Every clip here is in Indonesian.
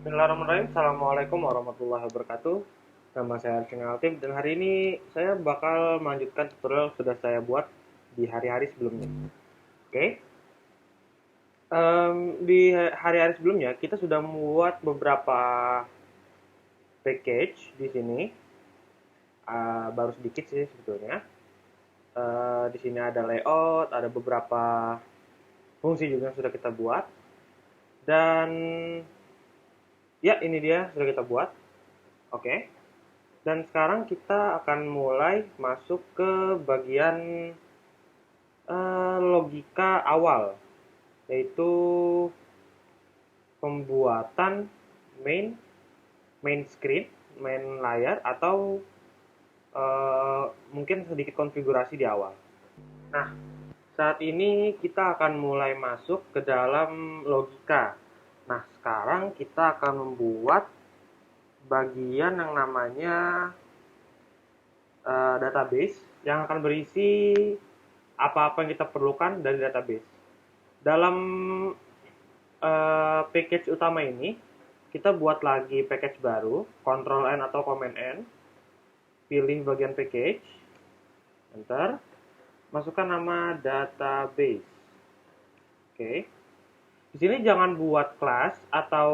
Bismillahirrahmanirrahim. Assalamualaikum warahmatullahi wabarakatuh. Nama saya Arifin Altif dan hari ini saya bakal melanjutkan tutorial yang sudah saya buat di hari-hari sebelumnya. Oke, di hari-hari sebelumnya kita sudah membuat beberapa package di sini. Baru sedikit sih sebetulnya. Di sini ada layout, ada beberapa fungsi juga yang sudah kita buat. Dan ya ini dia sudah kita buat. Oke. Dan sekarang kita akan mulai masuk ke bagian logika awal, yaitu pembuatan main main screen, main layar, atau mungkin sedikit konfigurasi di awal. Nah, saat ini kita akan mulai masuk ke dalam logika. Nah, sekarang kita akan membuat bagian yang namanya database yang akan berisi apa-apa yang kita perlukan dari database. Dalam package utama ini, kita buat lagi package baru, Ctrl N atau Command N, pilih bagian package, enter, masukkan nama database. Oke. Di sini jangan buat class atau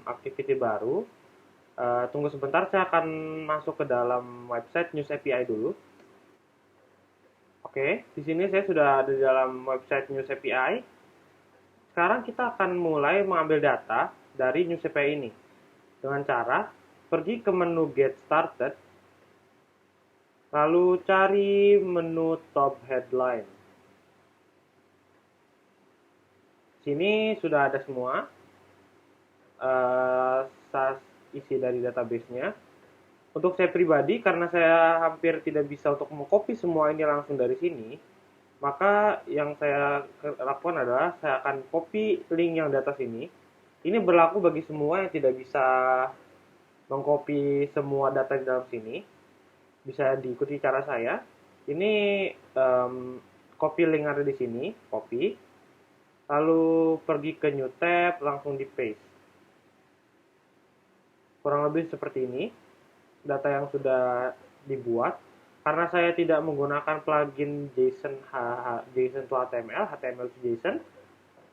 activity baru. Tunggu sebentar, saya akan masuk ke dalam website News API dulu. Oke, di sini saya sudah ada di dalam website News API. Sekarang kita akan mulai mengambil data dari News API ini dengan cara pergi ke menu Get Started, lalu cari menu Top Headline. Sini sudah ada semua isi dari database-nya. Untuk saya pribadi, karena saya hampir tidak bisa untuk mengcopy semua ini langsung dari sini, maka yang saya lakukan adalah saya akan copy link yang di atas ini. Ini berlaku bagi semua yang tidak bisa mengcopy semua data di dalam sini. Bisa diikuti cara saya. Ini copy link ada di sini, copy. Lalu pergi ke new tab, langsung di paste. Kurang lebih seperti ini data yang sudah dibuat. Karena saya tidak menggunakan plugin JSON to HTML, HTML to JSON,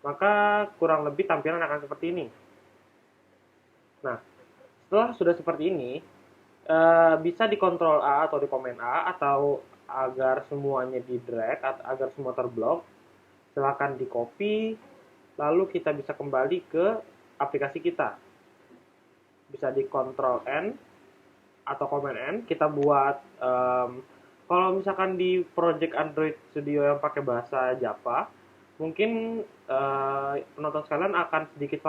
maka kurang lebih tampilan akan seperti ini. Nah, setelah sudah seperti ini, bisa di Ctrl A atau di Command A, atau agar semuanya di drag, agar semua terblok, silahkan di copy, lalu kita bisa kembali ke aplikasi kita. Bisa di Ctrl N atau Command N, kita buat kalau misalkan di project Android Studio yang pakai bahasa Java, mungkin penonton sekalian akan sedikit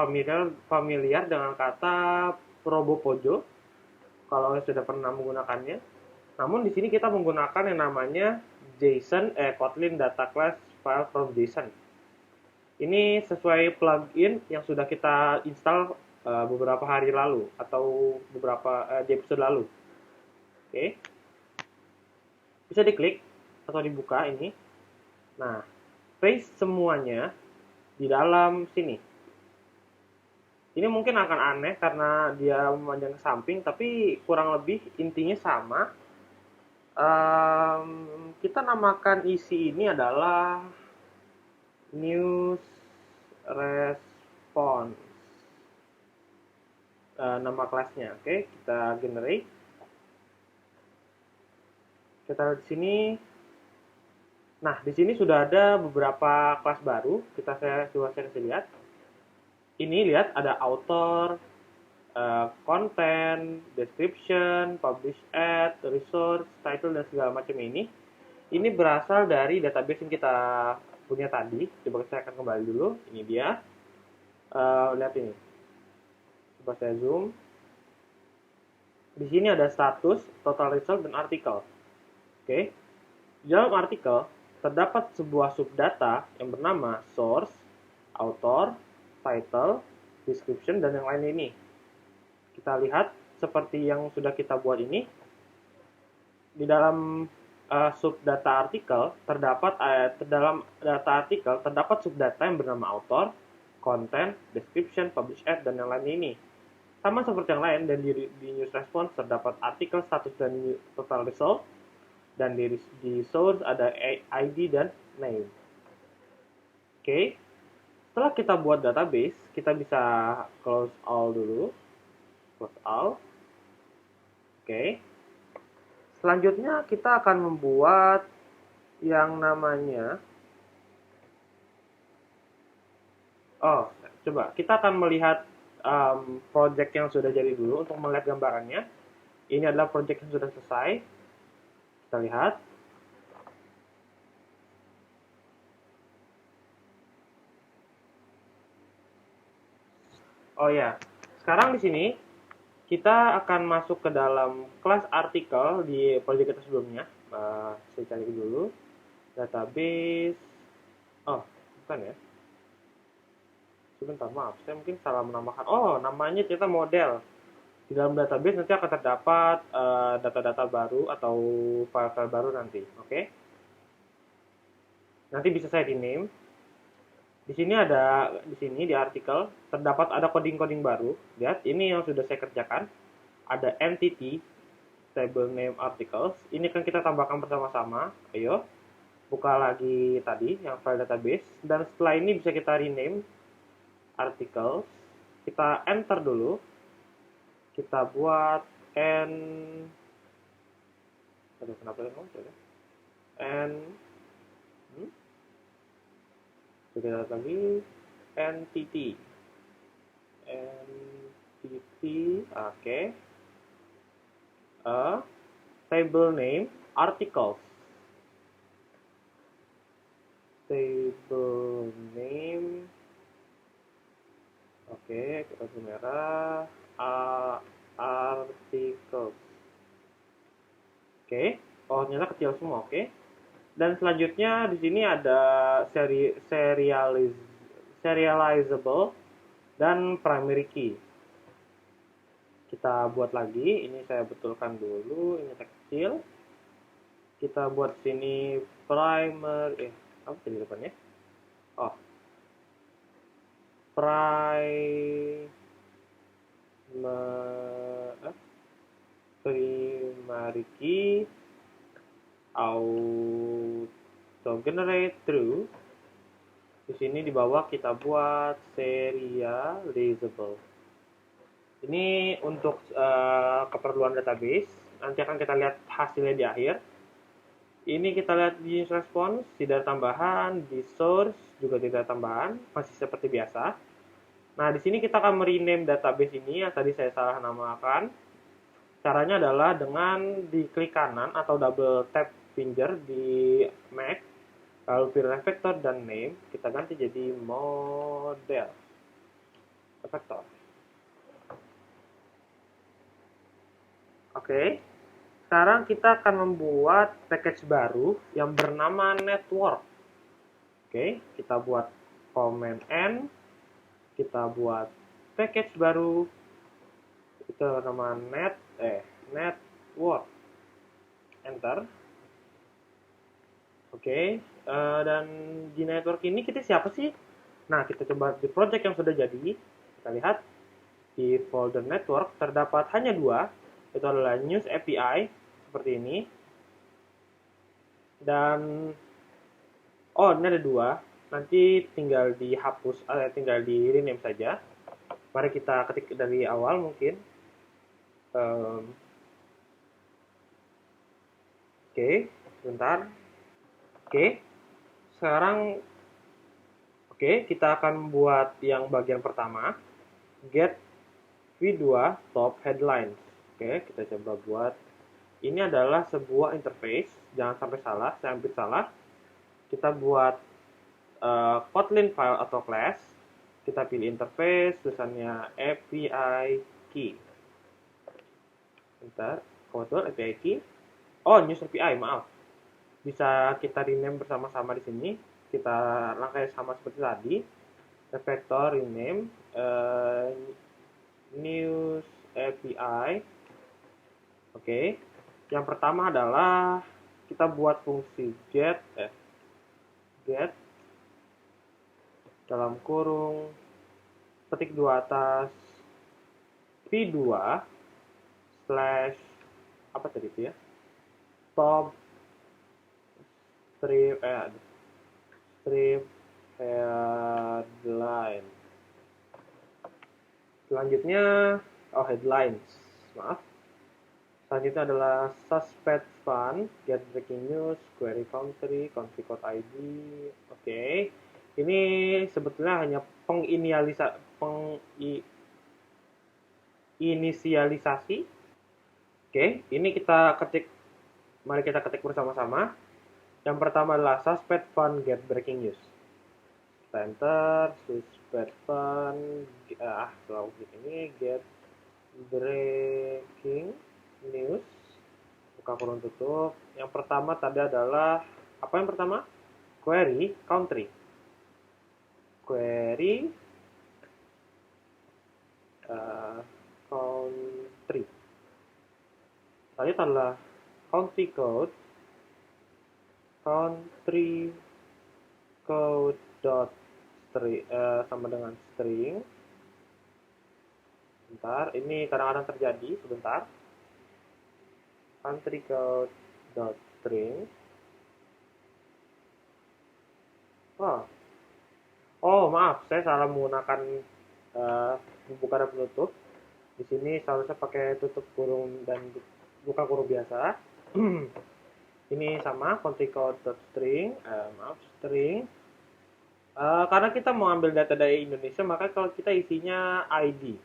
familiar dengan kata Probopojo kalau sudah pernah menggunakannya. Namun di sini kita menggunakan yang namanya Kotlin Data Class File from JSON. Ini sesuai plugin yang sudah kita install beberapa hari lalu atau beberapa di episode lalu. Oke. Bisa diklik atau dibuka ini. Nah, paste semuanya di dalam sini. Ini mungkin akan aneh karena dia memanjang ke samping, tapi kurang lebih intinya sama. Kita namakan isi ini adalah news response. Nama kelasnya, oke, kita generate. Kita lihat di sini. Nah, di sini sudah ada beberapa kelas baru. Coba saya kasih lihat. Ini lihat ada author, content, description, publish ad, resource, title, dan segala macam ini. Ini berasal dari database yang kita punya tadi. Coba saya akan kembali dulu. Ini dia. Lihat ini. Coba saya zoom. Di sini ada status, total result, dan artikel. Oke. Di dalam artikel terdapat sebuah subdata yang bernama source, author, title, description, dan yang lain ini. Kita lihat seperti yang sudah kita buat ini. Di dalam subdata artikel terdapat dalam data artikel terdapat subdata yang bernama author, content, description, publish ad, dan yang lain ini. Sama seperti yang lain, dan di news response terdapat artikel, status, dan total result. Dan di source ada ID dan name. Oke. Setelah kita buat database, kita bisa close all dulu. Close all. Oke. Selanjutnya kita akan membuat yang namanya coba kita akan melihat project yang sudah jadi dulu untuk melihat gambarannya. Ini adalah project yang sudah selesai. Kita lihat. Oh ya, sekarang di sini kita akan masuk ke dalam kelas artikel di project kita sebelumnya. Saya cari dulu database. Oh, bukan ya. Sebentar, maaf, saya mungkin salah menambahkan. Oh, namanya ternyata model. Di dalam database nanti akan terdapat data-data baru atau file-file baru nanti. Oke. Nanti bisa saya rename. Di sini di artikel terdapat ada coding-coding baru. Lihat, ini yang sudah saya kerjakan. Ada entity table name articles. Ini kan kita tambahkan bersama-sama. Ayo, buka lagi tadi yang file database, dan setelah ini bisa kita rename articles. Kita enter dulu. Kita buat kenapa kita lihat lagi entity, oke. Table name articles, table name, oke, kita merah, articles, oke. Oh, ternyata kecil semua, oke. Dan selanjutnya di sini ada serializable dan primary key. Kita buat lagi, ini saya betulkan dulu, ini kecil. Kita buat sini primary, apa tadi depannya? Oh, primary key auto generate true. Di sini di bawah kita buat serializable. Ini untuk keperluan database. Nanti akan kita lihat hasilnya di akhir. Ini kita lihat di news response, tidak ada tambahan, di source juga tidak ada tambahan, masih seperti biasa. Nah, di sini kita akan merename database ini yang tadi saya salah namakan. Caranya adalah dengan diklik kanan atau double tap finger di Mac, lalu pilih refactor dan name, kita ganti jadi model refactor. Oke, sekarang kita akan membuat package baru yang bernama network. Oke, kita buat command N, kita buat package baru, itu nama network, enter. Oke, dan di network ini kita siapa sih? Nah, kita coba di project yang sudah jadi. Kita lihat di folder network terdapat hanya dua, itu adalah news API seperti ini. Dan ini ada dua. Nanti tinggal dihapus, tinggal di rename saja. Mari kita ketik dari awal mungkin. Oke, sebentar. Oke, sekarang kita akan buat yang bagian pertama, get V2 top headlines. Oke, kita coba buat. Ini adalah sebuah interface, jangan sampai salah, saya hampir salah. Kita buat Kotlin file atau class, kita pilih interface, tulisannya API key. Bentar, Kotlin API key. Oh, news API, maaf. Bisa kita rename bersama-sama di sini. Kita langkahnya sama seperti tadi. Refactor, rename, news API. Oke. Yang pertama adalah kita buat fungsi get dalam kurung ketik dua atas v2 slash apa tadi itu ya, top strip strip headline. Selanjutnya headlines, maaf. Selanjutnya adalah suspect fund, get breaking news, query country, country code ID. Oke. Ini sebetulnya hanya penginisialisasi. Oke, ini kita ketik, mari kita ketik bersama-sama. Yang pertama adalah suspect fund, get breaking news. Kita enter, suspect fund, selalu ini get breaking news, buka kurung tutup. Yang pertama tadi adalah apa yang pertama? Query country. Query country. Selanjutnya adalah country code. Country code dot string, sama dengan string. Bentar, ini kadang-kadang terjadi, sebentar. Country code dot string. Maaf, saya salah menggunakan pembuka dan penutup. Di sini seharusnya pakai tutup kurung dan buka kurung biasa. Ini sama, country code dot string, string. Karena kita mau ambil data dari Indonesia, maka kalau kita isinya ID.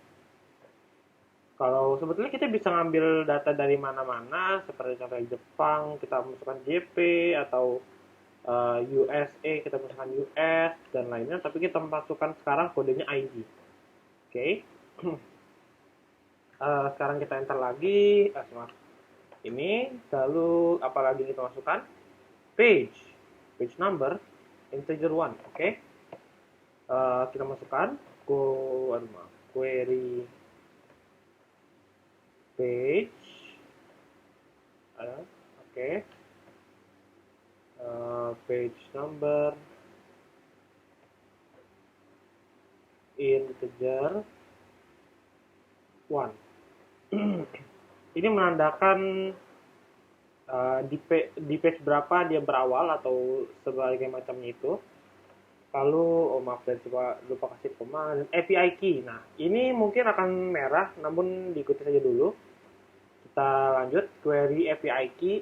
Kalau sebetulnya kita bisa ngambil data dari mana-mana, seperti contohnya Jepang, kita masukkan JP, atau USA, kita masukkan US, dan lainnya, tapi kita masukkan sekarang kodenya ID. Oke. Sekarang kita enter lagi, ini, lalu apalagi kita masukkan? Page number, integer 1, oke. Kita masukkan query page, oke. Page number integer 1. Ini menandakan di page berapa dia berawal atau sebagai macamnya itu. Lalu, maaf, saya lupa kasih koma, API key. Nah, ini mungkin akan merah, namun diikuti saja dulu. Kita lanjut, query API key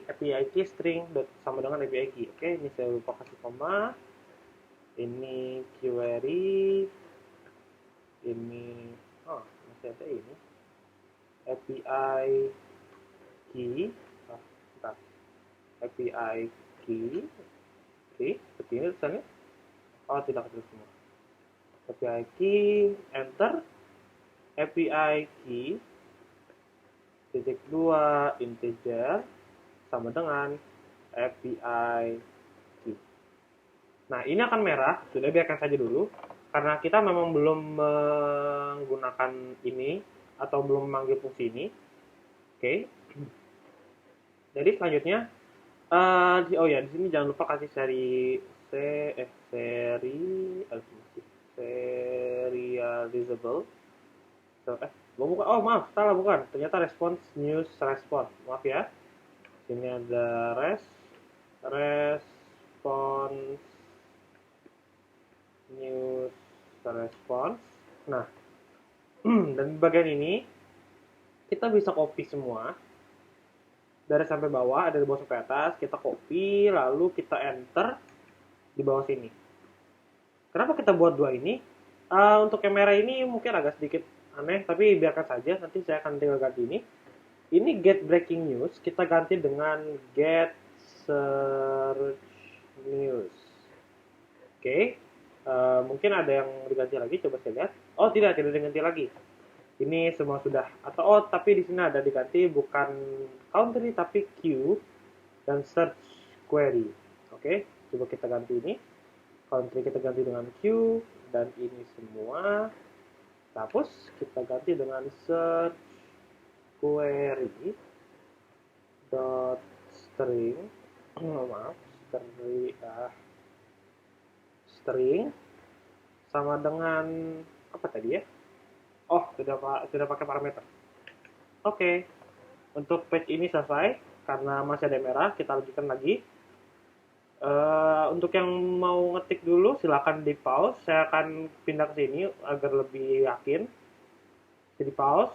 string sama dengan API key. Oke, ini saya lupa kasih koma. Ini query, ini, masih ada ini. API key, API key, oke, seperti ini tulisannya. Tidak kecil semua. API key, enter. API key, titik 2 integer, sama dengan API key. Nah, ini akan merah, sudah biarkan saja dulu. Karena kita memang belum menggunakan ini, atau belum memanggil fungsi ini. Oke. Jadi selanjutnya, di sini jangan lupa kasih serializable. Maaf, salah, bukan. Ternyata response news response. Maaf ya. Sini ada response news response. Nah, dan bagian ini kita bisa copy semua dari sampai bawah, dari bawah sampai atas. Kita copy, lalu kita enter di bawah sini. Kenapa kita buat dua ini? Untuk kamera ini mungkin agak sedikit aneh, tapi biarkan saja. Nanti saya akan tinggal ganti ini. Ini get breaking news, kita ganti dengan get search news. Oke. Mungkin ada yang diganti lagi, coba saya lihat. Tidak diganti lagi. Ini semua sudah, tapi di sini ada diganti, bukan country tapi Q dan search query. Oke, coba kita ganti ini. Country kita ganti dengan Q, dan ini semua hapus, kita ganti dengan search query dot string, string sama dengan apa tadi ya? Oh, sudah pakai parameter. Oke, untuk page ini selesai. Karena masih ada merah, kita lanjutkan lagi. Untuk yang mau ngetik dulu, silakan di pause. Saya akan pindah ke sini agar lebih yakin. Jadi pause.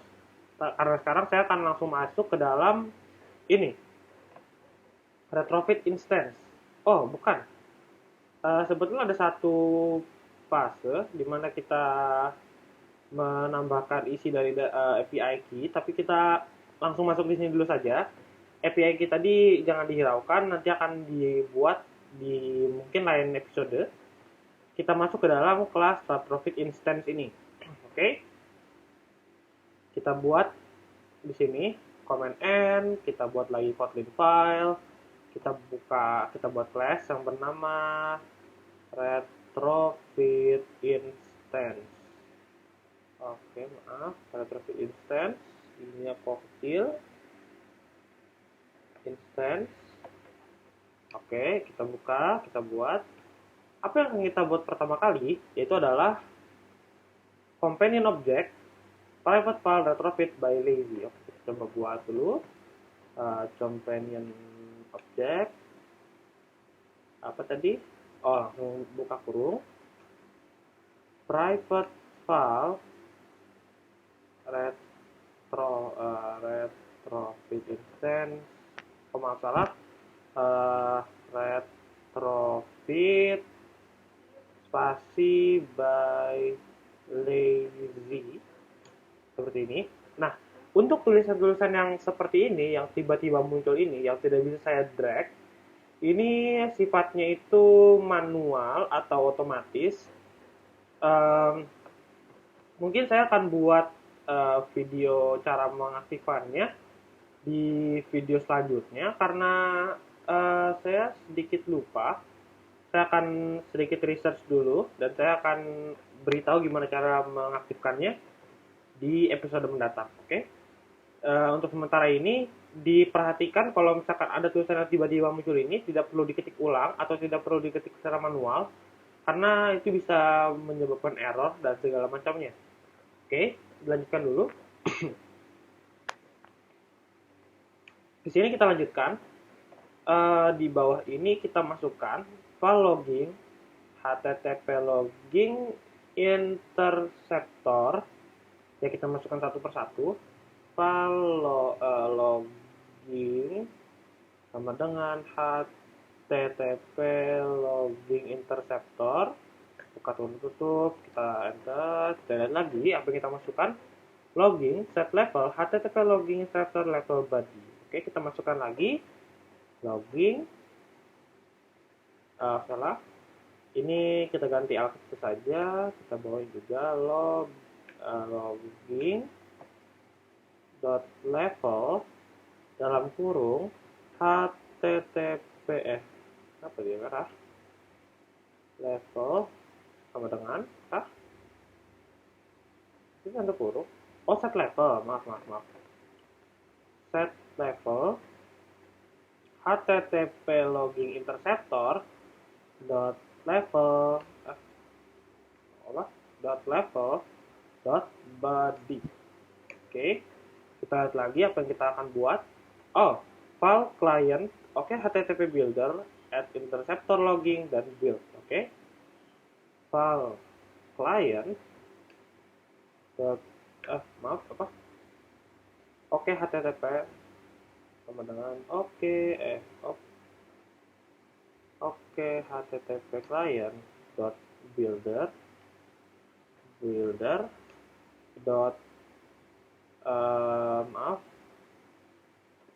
Karena sekarang saya akan langsung masuk ke dalam ini, retrofit instance. Oh, bukan. Sebetulnya ada satu fase di mana kita menambahkan isi dari API key, tapi kita langsung masuk di sini dulu saja. API key tadi jangan dihiraukan, nanti akan dibuat di mungkin lain episode. Kita masuk ke dalam kelas retrofit instance ini. Oke. Kita buat di sini command N, kita buat lagi Kotlin file, kita buat class yang bernama retrofit instance. Oke, maaf, retrofit instance, ininya kok kecil, instance. Oke, kita buka, kita buat. Apa yang kita buat pertama kali, yaitu adalah companion object private file retrofit by lazy. Oke, kita coba buat dulu. Companion object. Apa tadi? Oh, langsung buka kurung. Private file retrofit instance. Maaf salah. Retrofit spasi by lazy seperti ini. Nah, untuk tulisan-tulisan yang seperti ini, yang tiba-tiba muncul ini, yang tidak bisa saya drag, ini sifatnya itu manual atau otomatis. Mungkin saya akan buat video cara mengaktifkannya di video selanjutnya, karena saya sedikit lupa. Saya akan sedikit research dulu dan saya akan beritahu gimana cara mengaktifkannya di episode mendatang. Oke? Untuk sementara ini diperhatikan kalau misalkan ada tulisan yang tiba-tiba muncul ini tidak perlu diketik ulang atau tidak perlu diketik secara manual, karena itu bisa menyebabkan error dan segala macamnya. Oke, dilanjutkan dulu. Di sini kita lanjutkan. Di bawah ini kita masukkan file logging, http logging interceptor. Ya, kita masukkan satu persatu. File logging sama dengan http logging interceptor. Buka tutup, kita enter. Dan lagi apa yang kita masukkan? Logging set level http logging interceptor level body. Oke, kita masukkan lagi logging. Salah. Ini kita ganti alphabet saja. Kita bawain juga logging dot level dalam kurung https apa dia merah level sama dengan ini ada kurung. Oh, set level, maaf set level http logging interceptor dot level dot body. Oke, kita lihat lagi apa yang kita akan buat. Oh, file client. Oke, http builder add interceptor logging dan build. Oke, file client dot Oke, http sama dengan http client dot builder dot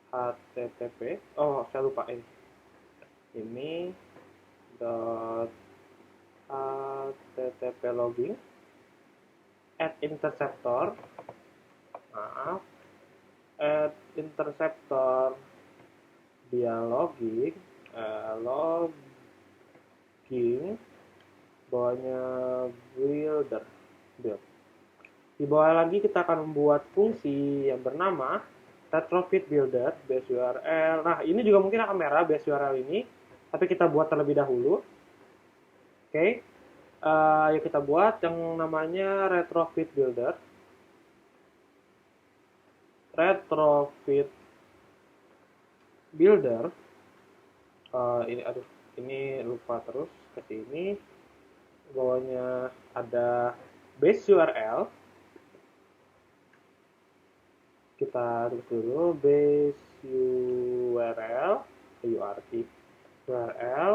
http saya lupa ini dot http logging add interceptor add interceptor dia logging bawahnya build. Di bawah lagi kita akan membuat fungsi yang bernama retrofit builder base URL. Nah, ini juga mungkin akan merah base URL ini, tapi kita buat terlebih dahulu. Oke. Ayo kita buat yang namanya retrofit builder. Retrofit builder. Ini lupa terus ke sini. Bawahnya ada base URL. Kita tulis dulu base URL, URL.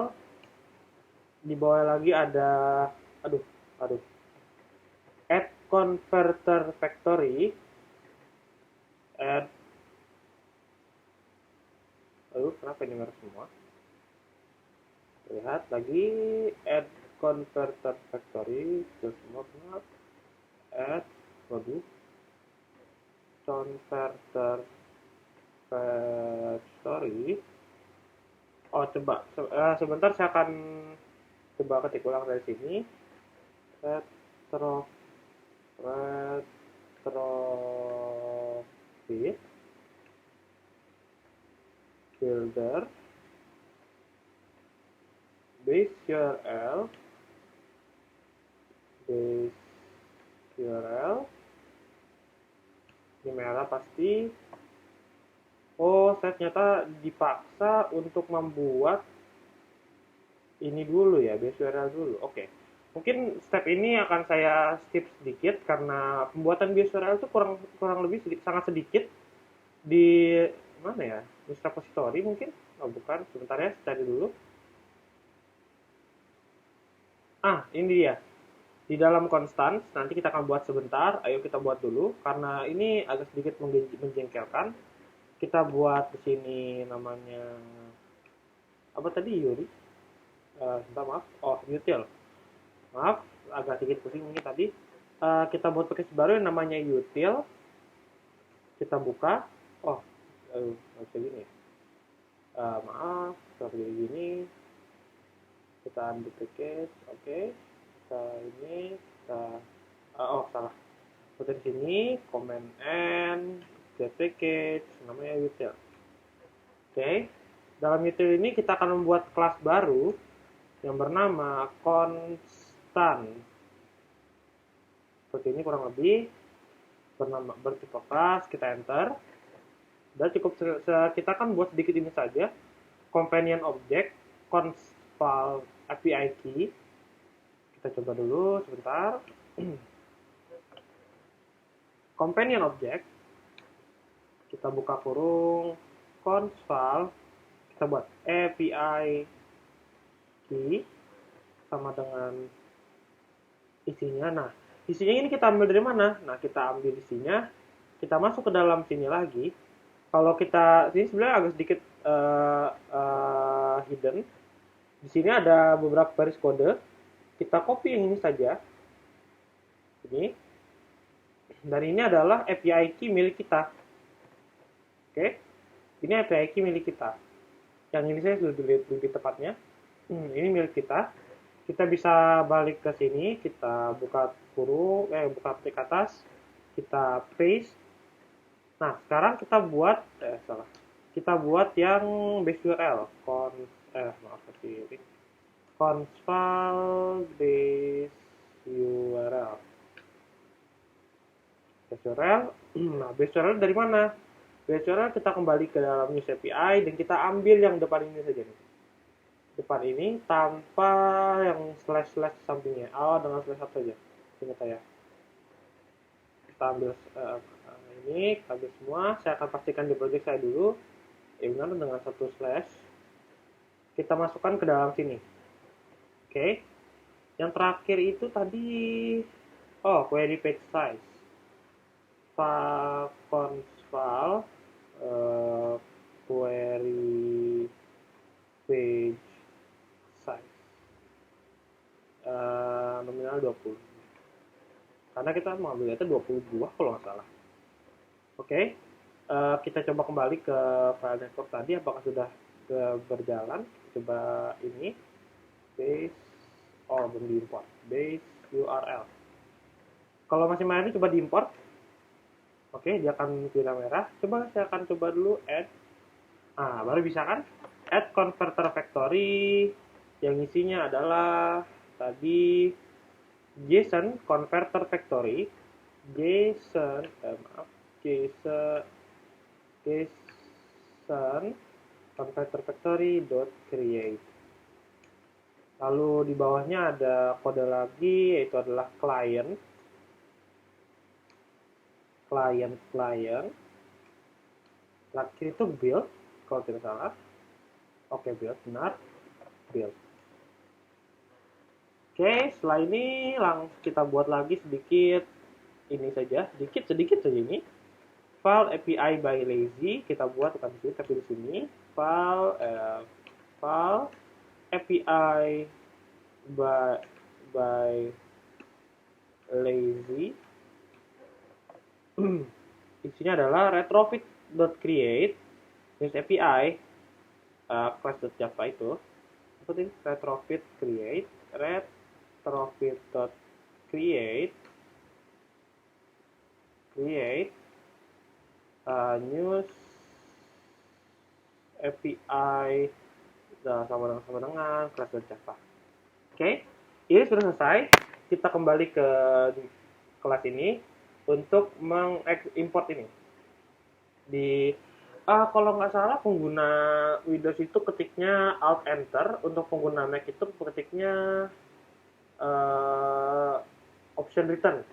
Di bawah lagi ada add converter factory, add. Kenapa ini merah semua? Lihat lagi, add converter factory, terus semua add converter factory. Coba sebentar, saya akan coba ketik ulang dari sini. Retrofit builder base URL ini merah pasti. Saya ternyata dipaksa untuk membuat ini dulu ya, base URL dulu. Oke. Mungkin step ini akan saya skip sedikit karena pembuatan base URL itu kurang lebih sangat sedikit di mana ya? Di repository mungkin. Bukan, sebentar ya, cari dulu. Ini dia. Di dalam constants, nanti kita akan buat sebentar. Ayo kita buat dulu karena ini agak sedikit menjengkelkan. Kita buat di sini namanya apa tadi, Yuri? Maaf. Util. Maaf, agak sedikit pusing mungkin tadi. Kita buat package baru yang namanya util. Kita buka. Nggak bisa gini. Maaf, seperti gini. Kita ambil package. Oke. Kita ini. Salah. Seperti di sini. Command N. Get package. Namanya util. Oke. Dalam util ini kita akan membuat kelas baru yang bernama constant. Seperti ini kurang lebih, bertipe kelas. Kita enter. Dan cukup kita akan buat sedikit ini saja. Companion object, constfile API key. Kita coba dulu sebentar. Companion object. Kita buka kurung constfile. Kita buat API key sama dengan isinya. Nah, isinya ini kita ambil dari mana? Nah, kita ambil isinya, kita masuk ke dalam sini lagi. Kalau kita sini sebenarnya agak sedikit hidden. Di sini ada beberapa baris kode. Kita copy yang ini saja. Ini. Dan ini adalah API key milik kita. Oke. Ini API key milik kita. Yang ini saya sudah lebih tepatnya. Ini milik kita. Kita bisa balik ke sini, kita buka buka ketik atas, kita paste. Nah, sekarang kita buat Kita buat yang base URL, constfile base URL. Base URL. Nah, base URL dari mana? Base URL kita kembali ke dalam use API dan kita ambil yang depan ini saja nih. Depan ini tanpa yang slash sampingnya. Dengan slash satu saja. Ingat saya. Kita ambil ini, kita ambil semua. Saya akan pastikan di project saya dulu. Benar, dengan satu slash. Kita masukkan ke dalam sini. Oke. Yang terakhir itu tadi query page size. Constfile query page size. Nominal 20. Karena kita mengambil data 22 kalau nggak salah. Oke. Kita coba kembali ke file network tadi, apakah sudah berjalan. Coba ini base belum diimport, base URL. Kalau masih merah coba diimport. Oke, dia akan tidak merah. Saya akan coba dulu add. Baru bisa kan? Add converter factory yang isinya adalah tadi JSON Converter Factory, JSON JSON Converter Factory .create. Lalu di bawahnya ada kode lagi, yaitu adalah client. Terakhir itu build, kalau tidak salah. Oke, build, benar. Build. Oke, setelah ini langsung kita buat lagi sedikit ini saja, sedikit saja ini. File API by lazy kita buat bukan di sini tapi di sini. File API by lazy. Isinya adalah retrofit.create this API class.java itu. Seperti retrofit create news API sama dengan class.java. Oke, ini sudah selesai. Kita kembali ke kelas ini untuk mengimport ini. Kalau nggak salah pengguna Windows itu ketiknya Alt Enter, untuk pengguna Mac itu ketiknya option return.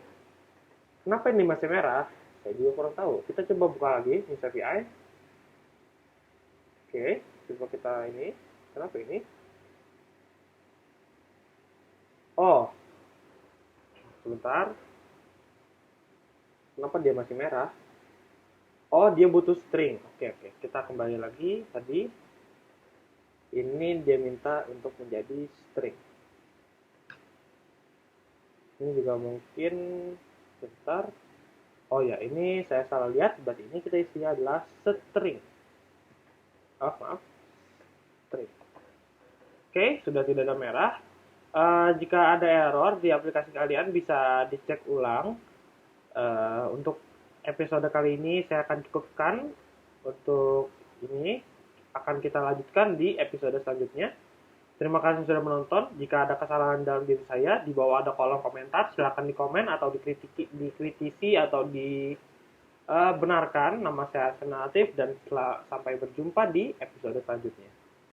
Kenapa ini masih merah? Saya juga kurang tahu. Kita coba buka lagi News API. Oke, coba kita ini. Kenapa ini? Oh, sebentar. Kenapa dia masih merah? Oh, dia butuh string. Oke. Kita kembali lagi tadi. Ini dia minta untuk menjadi string. Ini juga mungkin sebentar. Oh ya, ini saya salah lihat. Berarti ini kita isinya adalah string. Oh, maaf. String. Oke, sudah tidak ada merah. Jika ada error di aplikasi kalian bisa dicek ulang. Untuk episode kali ini saya akan cukupkan. Untuk ini akan kita lanjutkan di episode selanjutnya. Terima kasih sudah menonton. Jika ada kesalahan dalam diri saya, di bawah ada kolom komentar. Silahkan dikomen atau dikritisi atau dibenarkan. Nama saya Senatif dan sampai berjumpa di episode selanjutnya.